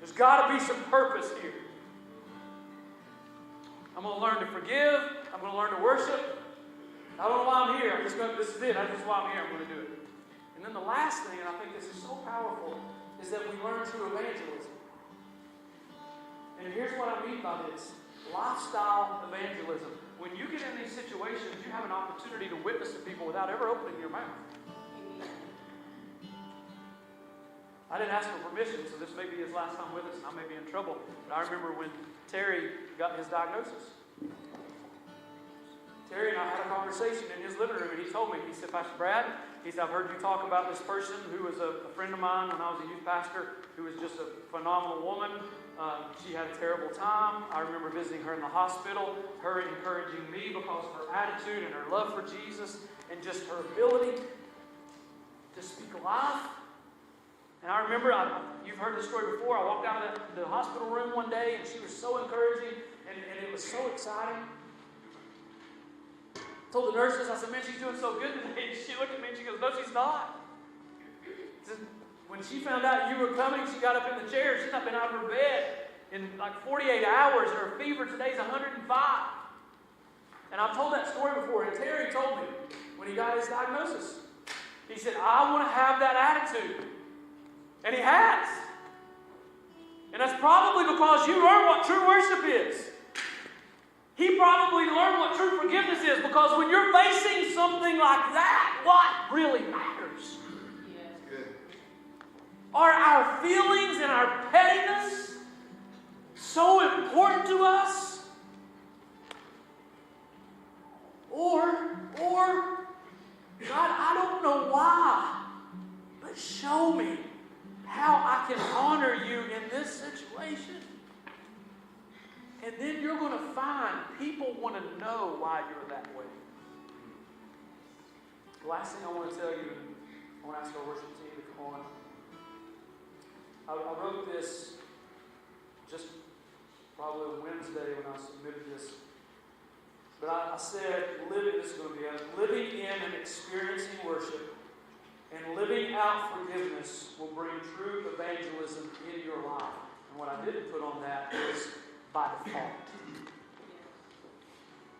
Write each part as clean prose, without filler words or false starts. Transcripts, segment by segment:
There's got to be some purpose here. I'm going to learn to forgive. I'm going to learn to worship. I don't know why I'm here. This is it. This is why I'm here. I'm going to do it. And then the last thing, and I think this is so powerful, is that we learn through evangelism. And here's what I mean by this. Lifestyle evangelism. When you get in these situations, you have an opportunity to witness to people without ever opening your mouth. I didn't ask for permission, so this may be his last time with us, and I may be in trouble. But I remember when Terry got his diagnosis. Terry and I had a conversation in his living room, and he told me, he said, Pastor Brad, he said, I've heard you talk about this person who was a friend of mine when I was a youth pastor, who was just a phenomenal woman. She had a terrible time. I remember visiting her in the hospital, her encouraging me because of her attitude and her love for Jesus and just her ability to speak life. And I remember, you've heard this story before, I walked out of the hospital room one day and she was so encouraging and it was so exciting. I told the nurses, I said, man, she's doing so good today. And she looked at me and she goes, no, she's not. She said, when she found out you were coming, she got up in the chair. She's not been out of her bed in like 48 hours and her fever today's 105. And I've told that story before, and Terry told me when he got his diagnosis. He said, I want to have that attitude. And he has. And that's probably because you learned what true worship is. He probably learned what true forgiveness is, because when you're facing something like that, what really matters? Good. Are our feelings and our pettiness so important to us? Or, God, I don't know why, but show me how I can honor you in this situation. And then you're going to find people want to know why you're that way. The last thing I want to tell you, I want to ask our worship team to come on. I wrote this just probably on Wednesday when I submitted this. But I said, this is going to be living in and experiencing worship and living out forgiveness will bring true evangelism in your life. And what I didn't put on that is by default.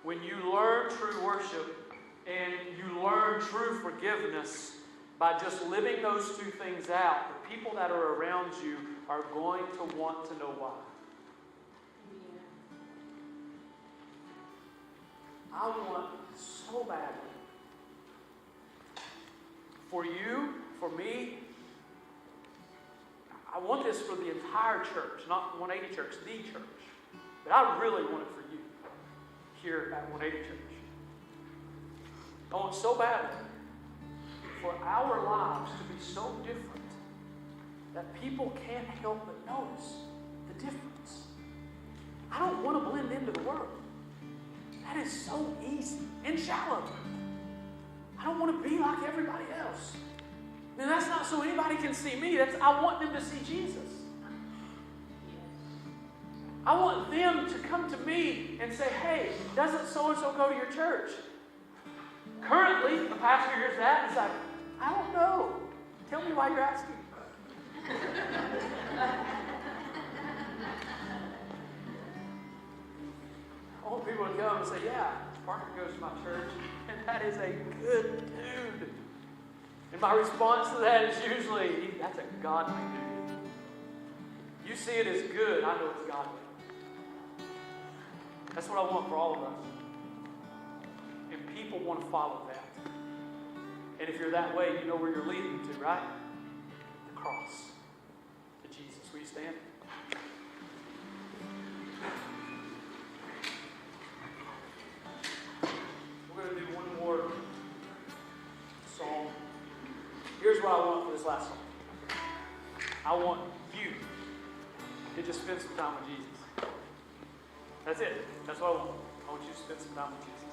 When you learn true worship and you learn true forgiveness by just living those two things out, the people that are around you are going to want to know why. I want so badly for you, for me. I want this for the entire church, not 180 Church, the church. But I really want it for you here at 180 Church. I want so badly for our lives to be so different that people can't help but notice the difference. I don't want to blend into the world. That is so easy and shallow. I don't want to be like everybody else. And that's not so anybody can see me. I want them to see Jesus. I want them to come to me and say, hey, doesn't so-and-so go to your church? Currently, the pastor hears that and is like, I don't know. Tell me why you're asking. I want people to come and say, yeah, Parker goes to my church, and that is a good dude. And my response to that is usually, that's a godly dude. You see it as good, I know it's godly. That's what I want for all of us. And people want to follow that. And if you're that way, you know where you're leading to, right? The cross. To Jesus. Will you stand? We're going to do one more song. Here's what I want for this last song. I want you to just spend some time with Jesus. That's it. That's what I want. I want you to spend some time with Jesus.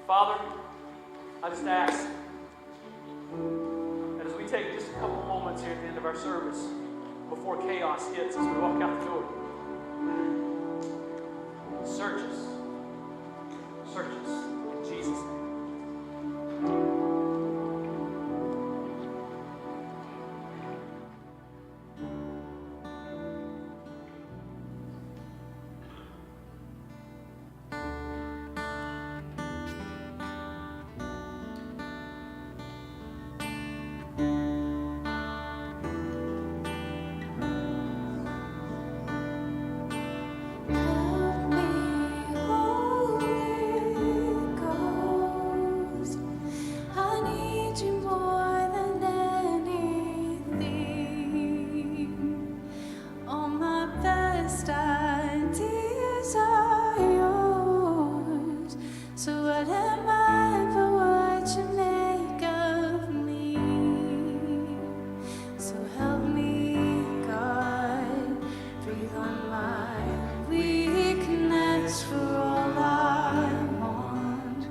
Father, I just ask that as we take just a couple moments here at the end of our service, before chaos hits as we walk out the door, search us. Search us. In Jesus' name. best ideas are yours. So what am I but what you make of me? So help me, God, breathe on my weakness, for all I want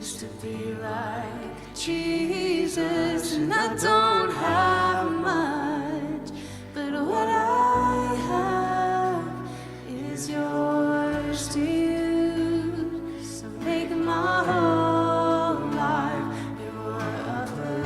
is to be like Jesus. And I don't have much, but what I have is yours to use. So make my whole life your abode.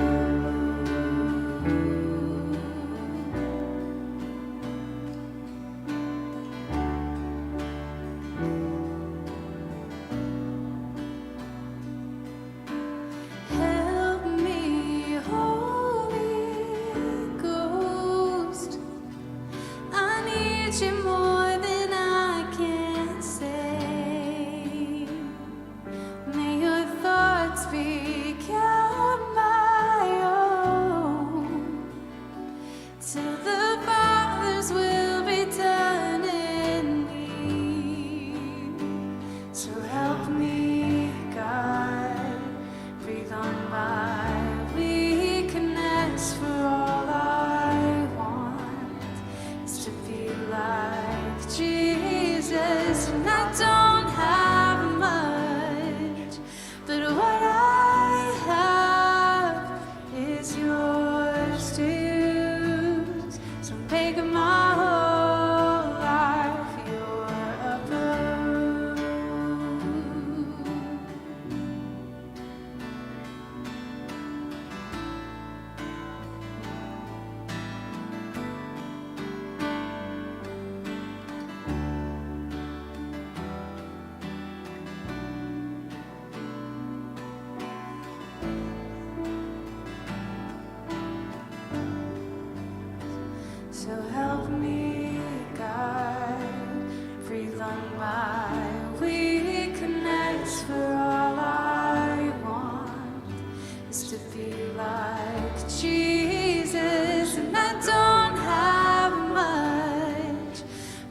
Help me, Holy Ghost. I need you more than I can say. May your thoughts become my own, till the Father's will be done in me. So help me, God, breathe on my weakness, for all I want is to be like Jesus. And I don't have much, but what I have is yours to use. So make my whole life your abode. So help me, God, breathe on my weakness, for all I want is to be like Jesus. And I don't have much,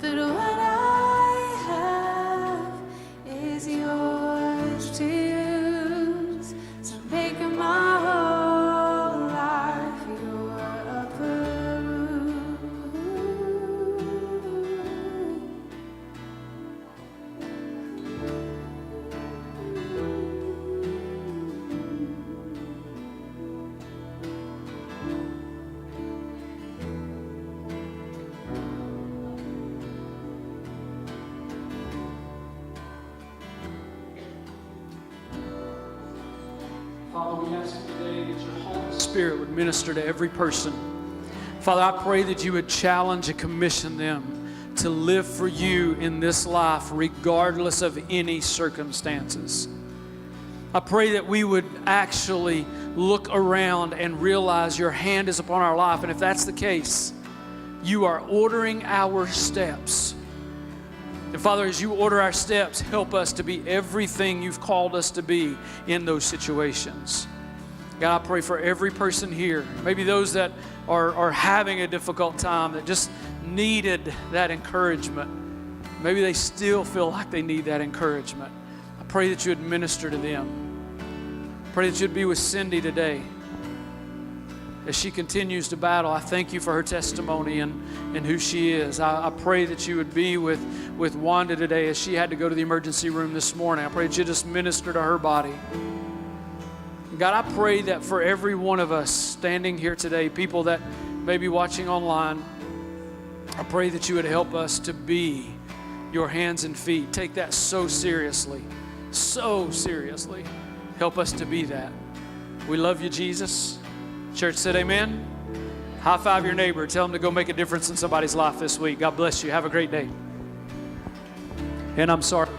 but what I have is yours to use. So make my whole life your abode. Father, we ask you today that your Holy Spirit would minister to every person. Father, I pray that you would challenge and commission them to live for you in this life regardless of any circumstances. I pray that we would actually look around and realize your hand is upon our life. And if that's the case, you are ordering our steps. And Father, as you order our steps, help us to be everything you've called us to be in those situations. God, I pray for every person here, maybe those that are having a difficult time, that just needed that encouragement. Maybe they still feel like they need that encouragement. I pray that you would minister to them. Pray that you'd be with Cindy today as she continues to battle. I thank you for her testimony and who she is. I pray that you would be with Wanda today as she had to go to the emergency room this morning. I pray that you just minister to her body. God, I pray that for every one of us standing here today, people that may be watching online, I pray that you would help us to be your hands and feet. Take that so seriously, so seriously. Help us to be that. We love you, Jesus. Church said amen. High five your neighbor. Tell them to go make a difference in somebody's life this week. God bless you. Have a great day. And I'm sorry.